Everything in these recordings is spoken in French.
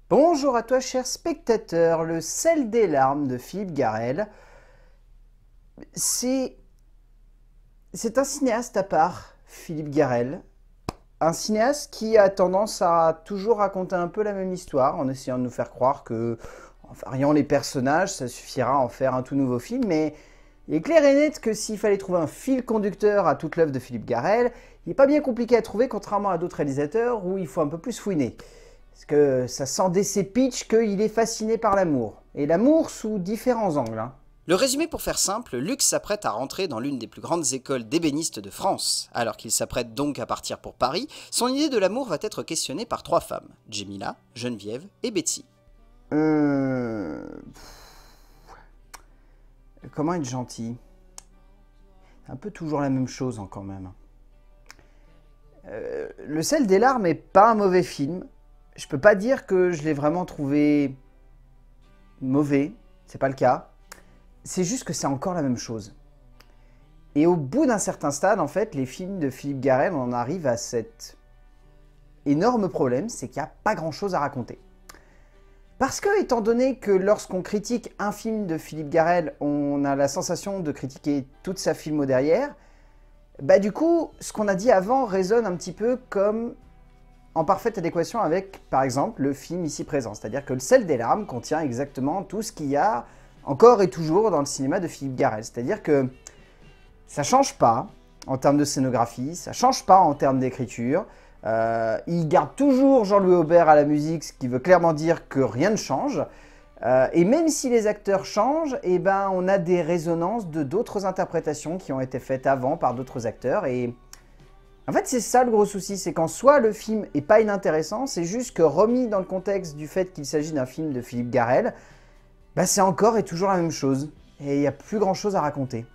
Bonjour à toi, cher spectateur. Le sel des larmes de Philippe Garrel, c'est un cinéaste à part, Philippe Garrel. Un cinéaste qui a tendance à toujours raconter un peu la même histoire, en essayant de nous faire croire que, en variant les personnages, ça suffira à en faire un tout nouveau film. Mais il est clair et net que s'il fallait trouver un fil conducteur à toute l'œuvre de Philippe Garrel, il n'est pas bien compliqué à trouver, contrairement à d'autres réalisateurs où il faut un peu plus fouiner. Parce que ça sent dès ses pitchs qu'il est fasciné par l'amour. Et l'amour sous différents angles. Le résumé pour faire simple, Luc s'apprête à rentrer dans l'une des plus grandes écoles d'ébénistes de France. Alors qu'il s'apprête donc à partir pour Paris, son idée de l'amour va être questionnée par trois femmes, Jemila, Geneviève et Betsy. Comment être gentil? C'est un peu toujours la même chose quand même. Le sel des larmes est pas un mauvais film. Je peux pas dire que je l'ai vraiment trouvé mauvais, c'est pas le cas. C'est juste que c'est encore la même chose. Et au bout d'un certain stade, en fait, les films de Philippe Garrel, on en arrive à cet énorme problème, c'est qu'il n'y a pas grand chose à raconter. Parce que, étant donné que lorsqu'on critique un film de Philippe Garrel, on a la sensation de critiquer toute sa filmo derrière, bah du coup, ce qu'on a dit avant résonne un petit peu comme en parfaite adéquation avec, par exemple, le film ici présent. C'est-à-dire que le sel des larmes contient exactement tout ce qu'il y a encore et toujours dans le cinéma de Philippe Garrel. C'est-à-dire que ça change pas en termes de scénographie, ça change pas en termes d'écriture. Il garde toujours Jean-Louis Aubert à la musique, ce qui veut clairement dire que rien ne change. Et même si les acteurs changent, eh ben, on a des résonances de d'autres interprétations qui ont été faites avant par d'autres acteurs. Et en fait, c'est ça le gros souci, c'est qu'en soi, le film est pas inintéressant, c'est juste que remis dans le contexte du fait qu'il s'agit d'un film de Philippe Garrel, bah c'est encore et toujours la même chose, et il n'y a plus grand chose à raconter.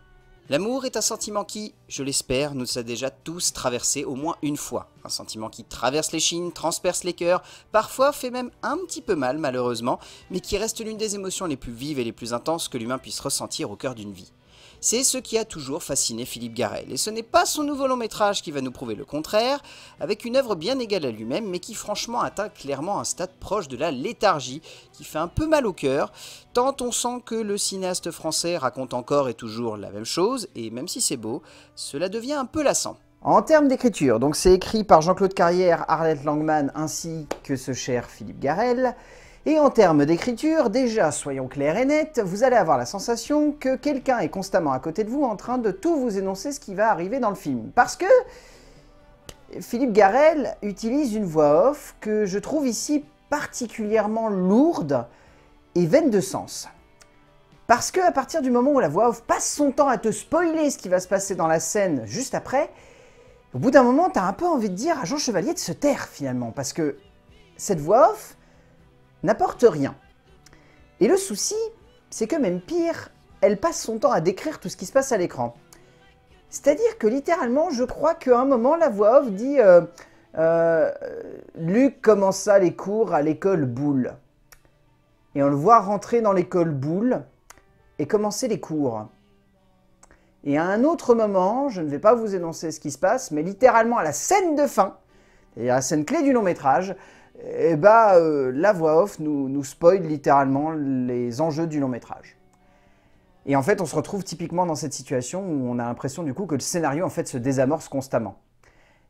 L'amour est un sentiment qui, je l'espère, nous a déjà tous traversé au moins une fois. Un sentiment qui traverse l'échine, transperce les cœurs, parfois fait même un petit peu mal malheureusement, mais qui reste l'une des émotions les plus vives et les plus intenses que l'humain puisse ressentir au cœur d'une vie. C'est ce qui a toujours fasciné Philippe Garrel, et ce n'est pas son nouveau long métrage qui va nous prouver le contraire, avec une œuvre bien égale à lui-même, mais qui franchement atteint clairement un stade proche de la léthargie, qui fait un peu mal au cœur, tant on sent que le cinéaste français raconte encore et toujours la même chose, et même si c'est beau, cela devient un peu lassant. En termes d'écriture, donc c'est écrit par Jean-Claude Carrière, Arlette Langman ainsi que ce cher Philippe Garrel. Et en termes d'écriture, déjà, soyons clairs et nets, vous allez avoir la sensation que quelqu'un est constamment à côté de vous en train de tout vous énoncer ce qui va arriver dans le film. Parce que Philippe Garrel utilise une voix off que je trouve ici particulièrement lourde et vaine de sens. Parce que à partir du moment où la voix off passe son temps à te spoiler ce qui va se passer dans la scène juste après, au bout d'un moment, t'as un peu envie de dire à Jean Chevalier de se taire finalement, parce que cette voix off n'apporte rien. Et le souci, c'est que même pire, elle passe son temps à décrire tout ce qui se passe à l'écran. C'est-à-dire que littéralement, je crois qu'à un moment, la voix off dit Luc commença les cours à l'école Boulle. Et on le voit rentrer dans l'école Boulle et commencer les cours. Et à un autre moment, je ne vais pas vous énoncer ce qui se passe, mais littéralement à la scène de fin, et à la scène clé du long métrage, eh ben, la voix off nous spoil littéralement les enjeux du long métrage. Et en fait, on se retrouve typiquement dans cette situation où on a l'impression du coup que le scénario en fait se désamorce constamment.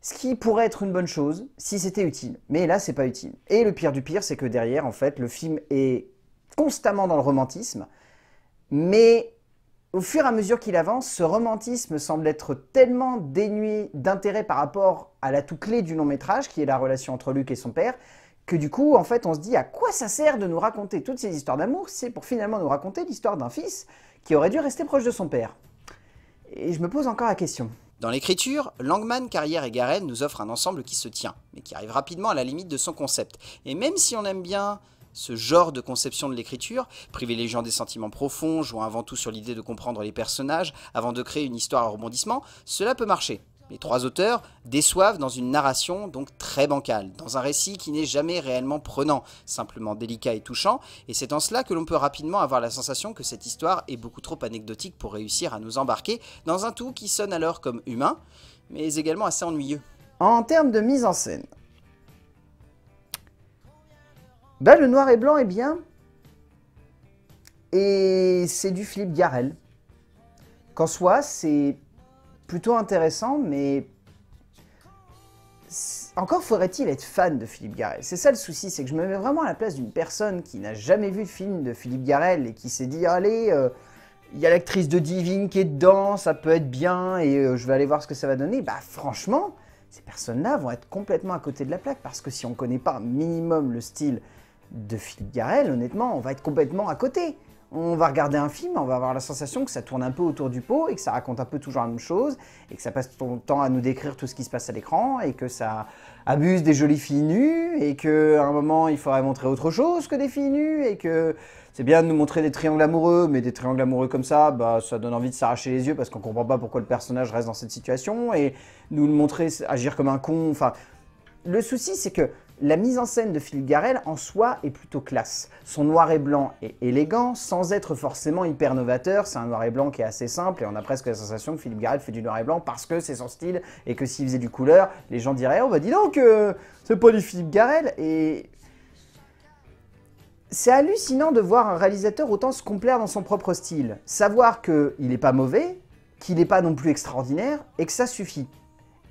Ce qui pourrait être une bonne chose si c'était utile, mais là c'est pas utile. Et le pire du pire, c'est que derrière, en fait, le film est constamment dans le romantisme, mais au fur et à mesure qu'il avance, ce romantisme semble être tellement dénué d'intérêt par rapport à l'atout clé du long métrage, qui est la relation entre Luc et son père, que du coup, en fait, on se dit à quoi ça sert de nous raconter toutes ces histoires d'amour, c'est pour finalement nous raconter l'histoire d'un fils qui aurait dû rester proche de son père. Et je me pose encore la question. Dans l'écriture, Langman, Carrière et Garrel nous offrent un ensemble qui se tient, mais qui arrive rapidement à la limite de son concept. Et même si on aime bien ce genre de conception de l'écriture, privilégiant des sentiments profonds, jouant avant tout sur l'idée de comprendre les personnages avant de créer une histoire à rebondissement, cela peut marcher. Les trois auteurs déçoivent dans une narration donc très bancale, dans un récit qui n'est jamais réellement prenant, simplement délicat et touchant, et c'est en cela que l'on peut rapidement avoir la sensation que cette histoire est beaucoup trop anecdotique pour réussir à nous embarquer dans un tout qui sonne alors comme humain, mais également assez ennuyeux. En termes de mise en scène, Ben, le noir et blanc est bien. Et c'est du Philippe Garrel. Qu'en soi, c'est plutôt intéressant, mais encore faudrait-il être fan de Philippe Garrel. C'est ça le souci, c'est que je me mets vraiment à la place d'une personne qui n'a jamais vu de film de Philippe Garrel et qui s'est dit « Allez, il y a l'actrice de Divine qui est dedans, ça peut être bien et je vais aller voir ce que ça va donner. » Bah franchement, ces personnes-là vont être complètement à côté de la plaque parce que si on ne connaît pas un minimum le style de Philippe Garrel, honnêtement, on va être complètement à côté. On va regarder un film, on va avoir la sensation que ça tourne un peu autour du pot et que ça raconte un peu toujours la même chose et que ça passe son temps à nous décrire tout ce qui se passe à l'écran et que ça abuse des jolies filles nues et qu'à un moment il faudrait montrer autre chose que des filles nues et que c'est bien de nous montrer des triangles amoureux, mais des triangles amoureux comme ça, bah, ça donne envie de s'arracher les yeux parce qu'on comprend pas pourquoi le personnage reste dans cette situation et nous le montrer agir comme un con, enfin... Le souci, c'est que la mise en scène de Philippe Garrel, en soi, est plutôt classe. Son noir et blanc est élégant, sans être forcément hyper novateur. C'est un noir et blanc qui est assez simple, et on a presque la sensation que Philippe Garrel fait du noir et blanc parce que c'est son style, et que s'il faisait du couleur, les gens diraient « Oh bah dis donc, c'est pas du Philippe Garrel !» Et c'est hallucinant de voir un réalisateur autant se complaire dans son propre style. Savoir qu'il n'est pas mauvais, qu'il n'est pas non plus extraordinaire, et que ça suffit.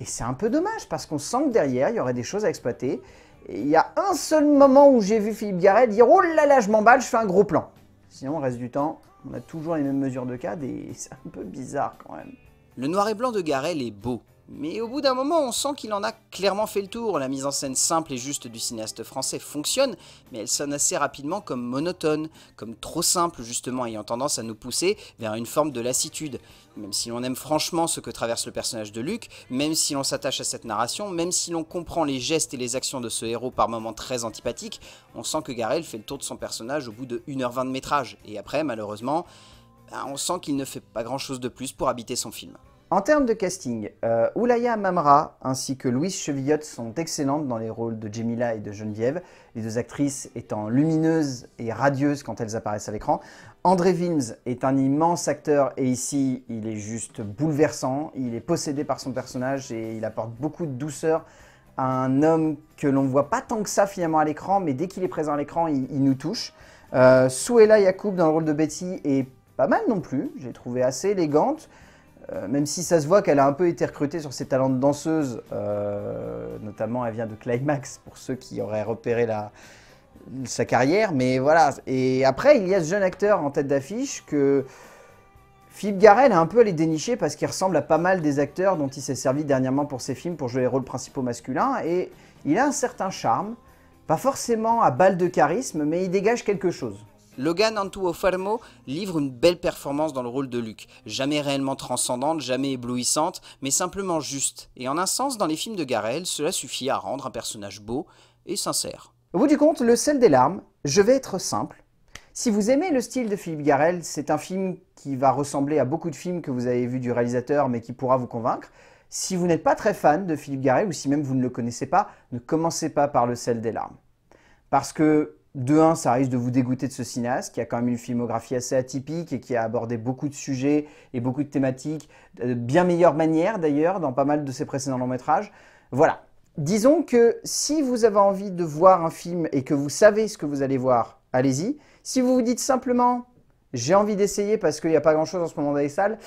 Et c'est un peu dommage, parce qu'on sent que derrière, il y aurait des choses à exploiter. Et il y a un seul moment où j'ai vu Philippe Garrel dire « Oh là là, je m'emballe, je fais un gros plan ». Sinon, le reste du temps, on a toujours les mêmes mesures de cadre et c'est un peu bizarre quand même. Le noir et blanc de Garrel est beau, mais au bout d'un moment on sent qu'il en a clairement fait le tour. La mise en scène simple et juste du cinéaste français fonctionne, mais elle sonne assez rapidement comme monotone, comme trop simple justement, ayant tendance à nous pousser vers une forme de lassitude. Même si l'on aime franchement ce que traverse le personnage de Luc, même si l'on s'attache à cette narration, même si l'on comprend les gestes et les actions de ce héros par moments très antipathiques, on sent que Garrel fait le tour de son personnage au bout de 1h20 de métrage, et après malheureusement, on sent qu'il ne fait pas grand chose de plus pour habiter son film. En termes de casting, Oulaya Mamra ainsi que Louise Chevillotte sont excellentes dans les rôles de Djemila et de Geneviève, les deux actrices étant lumineuses et radieuses quand elles apparaissent à l'écran. André Wilms est un immense acteur et ici il est juste bouleversant, il est possédé par son personnage et il apporte beaucoup de douceur à un homme que l'on ne voit pas tant que ça finalement à l'écran, mais dès qu'il est présent à l'écran il nous touche. Souela Yacoub dans le rôle de Betty est pas mal non plus, j'ai trouvé assez élégante. Même si ça se voit qu'elle a un peu été recrutée sur ses talents de danseuse, notamment elle vient de Climax, pour ceux qui auraient repéré sa carrière, mais voilà. Et après, il y a ce jeune acteur en tête d'affiche que Philippe Garrel a un peu allé dénicher parce qu'il ressemble à pas mal des acteurs dont il s'est servi dernièrement pour ses films pour jouer les rôles principaux masculins, et il a un certain charme, pas forcément à balle de charisme, mais il dégage quelque chose. Logan Antuofermo livre une belle performance dans le rôle de Luc, jamais réellement transcendante, jamais éblouissante, mais simplement juste. Et en un sens, dans les films de Garrel, cela suffit à rendre un personnage beau et sincère. Au bout du compte, Le sel des larmes, je vais être simple. Si vous aimez le style de Philippe Garrel, c'est un film qui va ressembler à beaucoup de films que vous avez vus du réalisateur, mais qui pourra vous convaincre. Si vous n'êtes pas très fan de Philippe Garrel, ou si même vous ne le connaissez pas, ne commencez pas par Le sel des larmes. Parce que de un, ça risque de vous dégoûter de ce cinéaste qui a quand même une filmographie assez atypique et qui a abordé beaucoup de sujets et beaucoup de thématiques, de bien meilleure manière d'ailleurs dans pas mal de ses précédents longs métrages. Voilà. Disons que si vous avez envie de voir un film et que vous savez ce que vous allez voir, allez-y. Si vous vous dites simplement « j'ai envie d'essayer parce qu'il n'y a pas grand-chose en ce moment dans les salles »,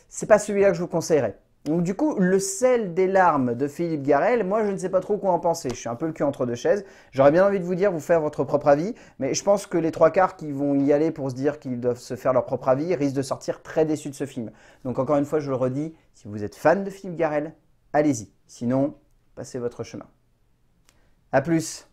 c'est pas celui-là que je vous conseillerais. Donc du coup, Le sel des larmes de Philippe Garrel, moi je ne sais pas trop quoi en penser, je suis un peu le cul entre deux chaises. J'aurais bien envie de vous dire, vous faire votre propre avis, mais je pense que les trois quarts qui vont y aller pour se dire qu'ils doivent se faire leur propre avis risquent de sortir très déçus de ce film. Donc encore une fois, je le redis, si vous êtes fan de Philippe Garrel, allez-y. Sinon, passez votre chemin. A plus.